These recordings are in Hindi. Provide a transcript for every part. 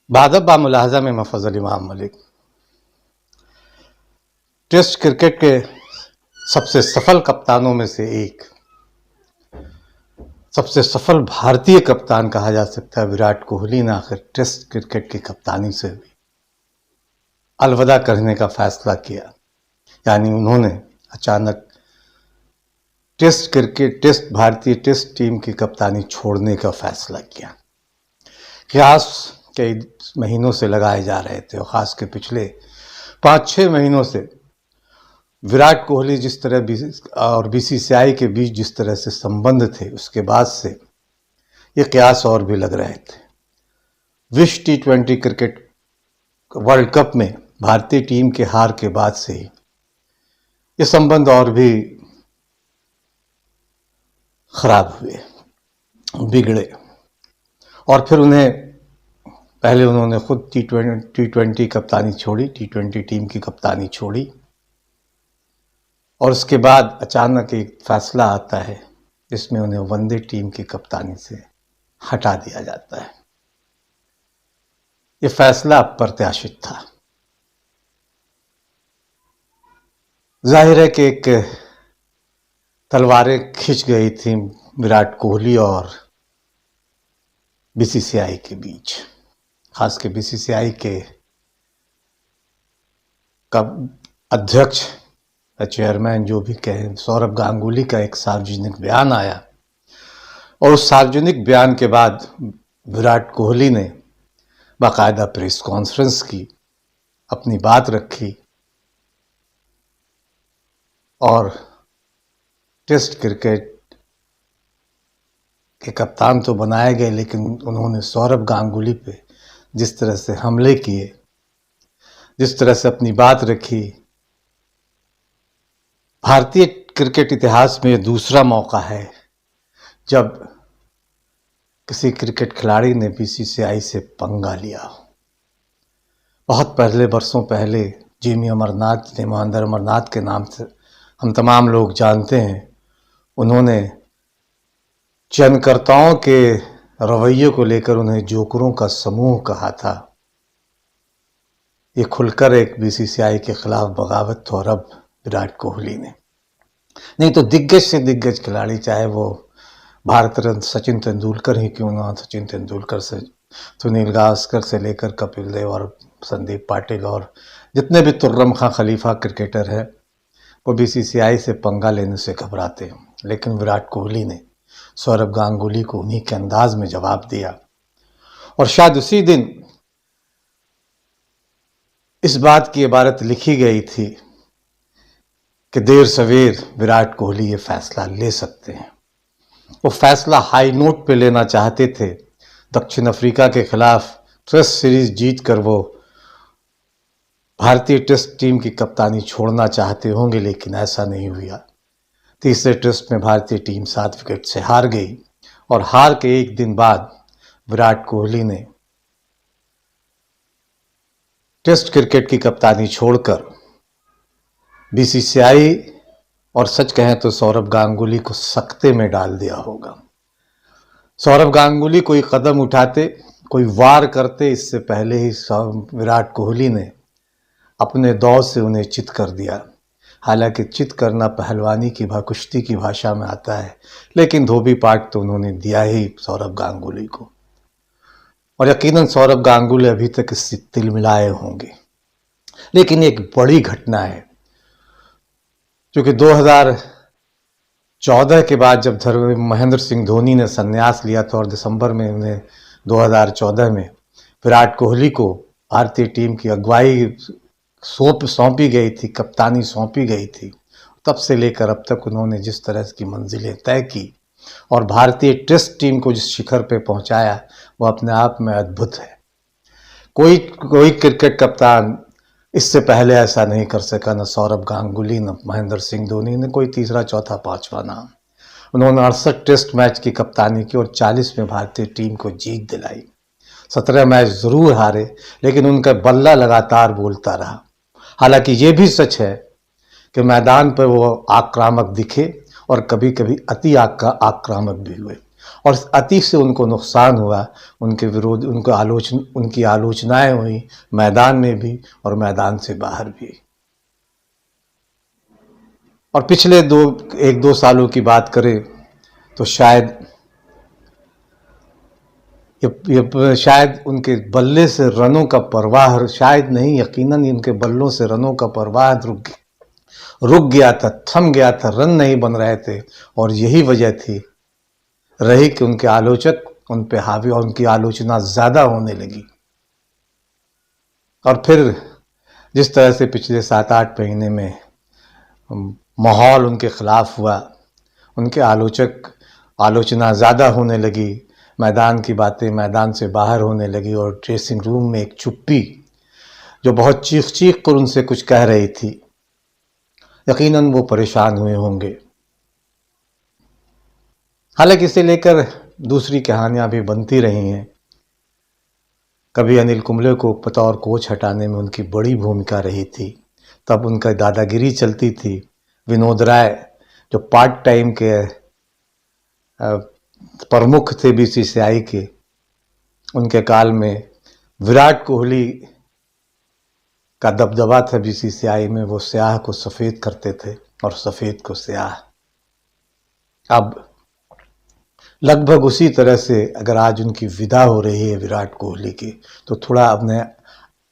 बादब बा मुलाहजा में मफजल इमाम मलिक टेस्ट क्रिकेट के सबसे सफल कप्तानों में से एक, सबसे सफल भारतीय कप्तान कहा जा सकता है विराट कोहली ने आखिर टेस्ट क्रिकेट की कप्तानी से भी अलविदा करने का फैसला किया। यानी उन्होंने अचानक भारतीय टेस्ट टीम की कप्तानी छोड़ने का फैसला किया। कयास कई महीनों से लगाए जा रहे थे और खास के पिछले 5-6 महीनों से विराट कोहली जिस तरह और बीसीसीआई के बीच जिस तरह से संबंध थे, उसके बाद से ये कयास और भी लग रहे थे। विश्व T20 क्रिकेट वर्ल्ड कप में भारतीय टीम के हार के बाद से ही ये संबंध और भी खराब हुए, बिगड़े। और फिर पहले उन्होंने खुद T20 कप्तानी छोड़ी, T20 टीम की कप्तानी छोड़ी और उसके बाद अचानक एक फैसला आता है जिसमें उन्हें वनडे टीम की कप्तानी से हटा दिया जाता है। ये फैसला अप्रत्याशित था। जाहिर है कि एक तलवारें खिंच गई थी विराट कोहली और बीसीसीआई के बीच, खास के बीसीसीआई के अध्यक्ष चेयरमैन जो भी कहें, सौरभ गांगुली का एक सार्वजनिक बयान आया और उस सार्वजनिक बयान के बाद विराट कोहली ने बाकायदा प्रेस कॉन्फ्रेंस की, अपनी बात रखी और टेस्ट क्रिकेट के कप्तान तो बनाए गए, लेकिन उन्होंने सौरभ गांगुली पे जिस तरह से हमले किए, जिस तरह से अपनी बात रखी, भारतीय क्रिकेट इतिहास में दूसरा मौका है जब किसी क्रिकेट खिलाड़ी ने बीसीसीआई से पंगा लिया। बहुत पहले, बरसों पहले जिमी अमरनाथ ने, महेंद्र अमरनाथ के नाम से हम तमाम लोग जानते हैं, उन्होंने चयनकर्ताओं के रवैये को लेकर उन्हें जोकरों का समूह कहा था। ये खुलकर एक बीसीसीआई के खिलाफ बगावत तो, और अब विराट कोहली ने, नहीं तो दिग्गज से दिग्गज खिलाड़ी, चाहे वो भारत रत्न सचिन तेंदुलकर ही क्यों ना, सचिन तेंदुलकर से सुनील गावस्कर से लेकर कपिल देव और संदीप पाटिल और जितने भी तुर्रम खां खलीफा क्रिकेटर है, वो बीसीसीआई से पंगा लेने से घबराते हैं। लेकिन विराट कोहली ने सौरभ गांगुली को उन्हीं के अंदाज में जवाब दिया और शायद उसी दिन इस बात की इबारत लिखी गई थी कि देर सवेर विराट कोहली ये फैसला ले सकते हैं। वो फैसला हाई नोट पे लेना चाहते थे। दक्षिण अफ्रीका के खिलाफ टेस्ट सीरीज जीतकर वो भारतीय टेस्ट टीम की कप्तानी छोड़ना चाहते होंगे, लेकिन ऐसा नहीं हुआ। तीसरे टेस्ट में भारतीय टीम 7 विकेट से हार गई और हार के एक दिन बाद विराट कोहली ने टेस्ट क्रिकेट की कप्तानी छोड़कर बीसीसीआई और सच कहें तो सौरभ गांगुली को सकते में डाल दिया होगा। सौरभ गांगुली कोई कदम उठाते, कोई वार करते, इससे पहले ही विराट कोहली ने अपने दौर से उन्हें चित कर दिया। हालांकि चित करना पहलवानी की कुश्ती की भाषा में आता है, लेकिन धोबी पाट तो उन्होंने दिया ही सौरभ गांगुली को, और यकीनन सौरभ गांगुली अभी तक इससे तिलमिलाए होंगे। लेकिन एक बड़ी घटना है, क्योंकि 2014 के बाद जब महेंद्र सिंह धोनी ने संन्यास लिया था और दिसंबर में उन्हें 2014 में विराट कोहली को भारतीय टीम की अगुवाई सौंपी गई थी, कप्तानी सौंपी गई थी, तब से लेकर अब तक उन्होंने जिस तरह की मंजिलें तय की और भारतीय टेस्ट टीम को जिस शिखर पे पहुंचाया, वो अपने आप में अद्भुत है। कोई क्रिकेट कप्तान इससे पहले ऐसा नहीं कर सका, न सौरभ गांगुली, न महेंद्र सिंह धोनी, न कोई तीसरा चौथा पांचवा नाम। उन्होंने 68 टेस्ट मैच की कप्तानी की और 40 में भारतीय टीम को जीत दिलाई। 17 मैच जरूर हारे, लेकिन उनका बल्ला लगातार बोलता रहा। हालांकि ये भी सच है कि मैदान पर वो आक्रामक दिखे और कभी कभी अति आक्रामक भी हुए। और अति से उनको नुकसान हुआ, उनके विरोध उनकी आलोचनाएं हुई मैदान में भी और मैदान से बाहर भी। और पिछले 1-2 सालों की बात करें तो शायद शायद उनके बल्ले से रनों का प्रवाह, शायद नहीं यकीनन उनके बल्लों से रनों का प्रवाह रुक गया था, थम गया था, रन नहीं बन रहे थे। और यही वजह रही कि उनके आलोचक उन पे हावी और उनकी आलोचना ज़्यादा होने लगी। और फिर जिस तरह से पिछले 7-8 महीने में माहौल उनके खिलाफ हुआ, उनके आलोचना ज़्यादा होने लगी, मैदान की बातें मैदान से बाहर होने लगी और ड्रेसिंग रूम में एक चुप्पी जो बहुत चीख कर उनसे कुछ कह रही थी। यकीनन वो परेशान हुए होंगे। हालांकि इसे लेकर दूसरी कहानियां भी बनती रही हैं। कभी अनिल कुंबले को बतौर कोच हटाने में उनकी बड़ी भूमिका रही थी, तब उनका दादागिरी चलती थी। विनोद राय जो पार्ट टाइम के प्रमुख थे बीसीसीआई के, उनके काल में विराट कोहली का दबदबा था बीसीसीआई में। वो स्याह को सफ़ेद करते थे और सफ़ेद को स्याह। अब लगभग उसी तरह से अगर आज उनकी विदा हो रही है विराट कोहली की, तो थोड़ा अपने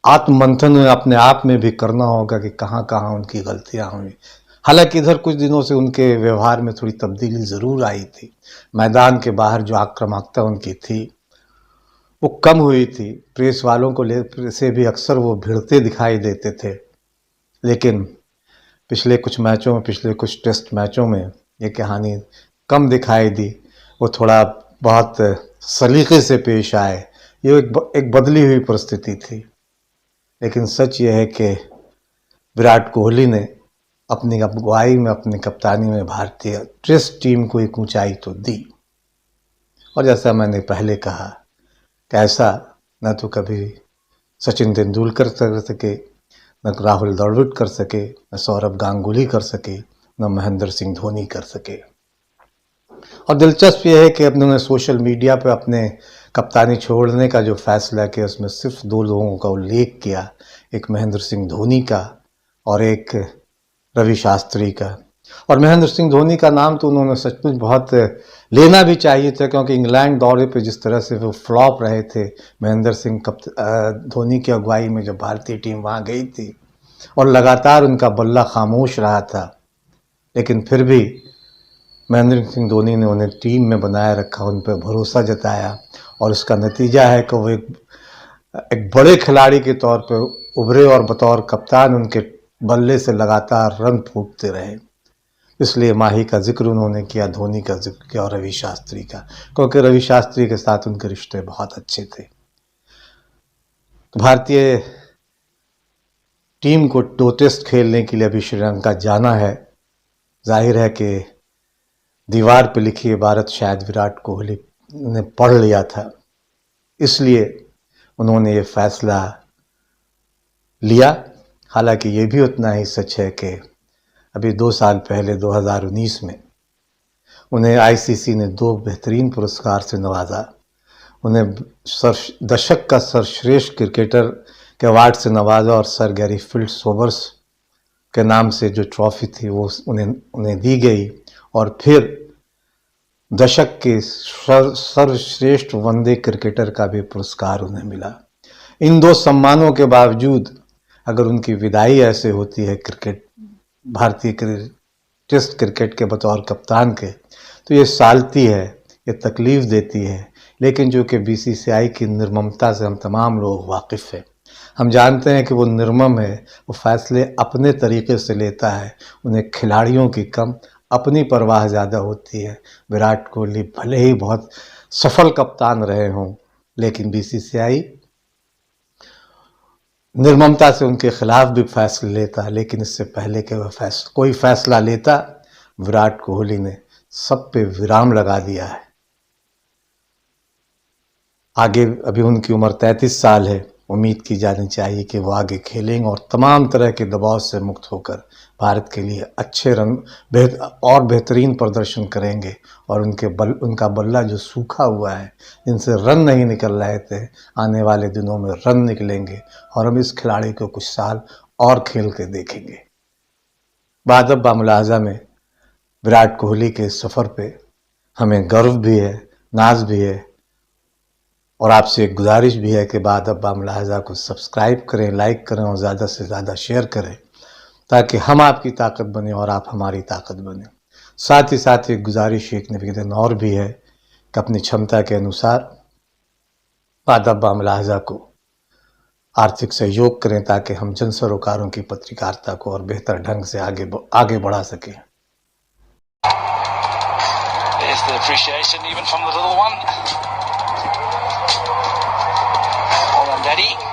आत्ममंथन अपने आप में भी करना होगा कि कहाँ कहाँ उनकी गलतियाँ हुई। हालांकि इधर कुछ दिनों से उनके व्यवहार में थोड़ी तब्दीली ज़रूर आई थी। मैदान के बाहर जो आक्रामकता उनकी थी वो कम हुई थी। प्रेस वालों को से भी अक्सर वो भिड़ते दिखाई देते थे। लेकिन पिछले कुछ टेस्ट मैचों में ये कहानी कम दिखाई दी। वो थोड़ा बहुत सलीके से पेश आए। ये एक बदली हुई परिस्थिति थी। लेकिन सच ये है कि विराट कोहली ने अपनी अगुवाई में, अपनी कप्तानी में भारतीय टेस्ट टीम को एक ऊंचाई तो दी। और जैसा मैंने पहले कहा कि ऐसा न तो कभी सचिन तेंदुलकर कर सके, न राहुल द्रविड़ कर सके, न सौरभ गांगुली कर सके, न महेंद्र सिंह धोनी कर सके। और दिलचस्प यह है कि उन्होंने सोशल मीडिया पर अपने कप्तानी छोड़ने का जो फैसला किया, उसमें सिर्फ 2 लोगों का उल्लेख किया, एक महेंद्र सिंह धोनी का और एक रवि शास्त्री का। और महेंद्र सिंह धोनी का नाम तो उन्होंने सचमुच बहुत लेना भी चाहिए था, क्योंकि इंग्लैंड दौरे पे जिस तरह से वो फ्लॉप रहे थे महेंद्र सिंह धोनी की अगुवाई में, जब भारतीय टीम वहाँ गई थी और लगातार उनका बल्ला खामोश रहा था, लेकिन फिर भी महेंद्र सिंह धोनी ने उन्हें टीम में बनाए रखा, उन पर भरोसा जताया। और इसका नतीजा है कि वो एक बड़े खिलाड़ी के तौर पर उभरे और बतौर कप्तान उनके बल्ले से लगातार रन फूटते रहे। इसलिए माही का जिक्र उन्होंने किया, धोनी का जिक्र किया और रवि शास्त्री का, क्योंकि रवि शास्त्री के साथ उनके रिश्ते बहुत अच्छे थे। तो भारतीय टीम को 2 टेस्ट खेलने के लिए अभी श्रीलंका जाना है। जाहिर है कि दीवार पर लिखी इबारत शायद विराट कोहली ने पढ़ लिया था, इसलिए उन्होंने ये फैसला लिया। हालांकि ये भी उतना ही सच है कि अभी 2 साल पहले 2019 में उन्हें आईसीसी ने 2 बेहतरीन पुरस्कार से नवाजा। उन्हें दशक का सर्वश्रेष्ठ क्रिकेटर के अवार्ड से नवाजा और सर गैरी फील्ड सोबर्स के नाम से जो ट्रॉफी थी वो उन्हें दी गई। और फिर दशक के सर्वश्रेष्ठ वनडे क्रिकेटर का भी पुरस्कार उन्हें मिला। इन 2 सम्मानों के बावजूद अगर उनकी विदाई ऐसे होती है भारतीय टेस्ट क्रिकेट के बतौर कप्तान के, तो ये सालती है, ये तकलीफ देती है। लेकिन जो कि बीसीसीआई की निर्ममता से हम तमाम लोग वाकिफ़ हैं। हम जानते हैं कि वो निर्मम है, वो फैसले अपने तरीके से लेता है। उन्हें खिलाड़ियों की कम अपनी परवाह ज़्यादा होती है। विराट कोहली भले ही बहुत सफल कप्तान रहे हों, लेकिन बीसीसीआई निर्ममता से उनके खिलाफ भी फैसले लेता है। लेकिन इससे पहले कि वह कोई फैसला लेता, विराट कोहली ने सब पे विराम लगा दिया है। आगे अभी उनकी उम्र 33 साल है। उम्मीद की जानी चाहिए कि वो आगे खेलेंगे और तमाम तरह के दबाव से मुक्त होकर भारत के लिए अच्छे और बेहतरीन प्रदर्शन करेंगे और उनका बल्ला जो सूखा हुआ है, जिनसे रन नहीं निकल रहे थे, आने वाले दिनों में रन निकलेंगे और हम इस खिलाड़ी को कुछ साल और खेल के देखेंगे। बादब बामुलाहजा में विराट कोहली के इस सफ़र पे हमें गर्व भी है, नाज भी है और आपसे एक गुजारिश भी है कि बादब बामुलाहजा को सब्सक्राइब करें, लाइक करें और ज़्यादा से ज़्यादा शेयर करें, ताकि हम आपकी ताकत बने और आप हमारी ताकत बने। साथ ही साथ एक गुजारिश, एक निवेदन और भी है कि अपनी क्षमता के अनुसार बादब बामुलाहजा को आर्थिक सहयोग करें, ताकि हम जन सरोकारों की पत्रकारिता को और बेहतर ढंग से आगे बढ़ा सकें। There's the appreciation even from the little one. Well done, Daddy.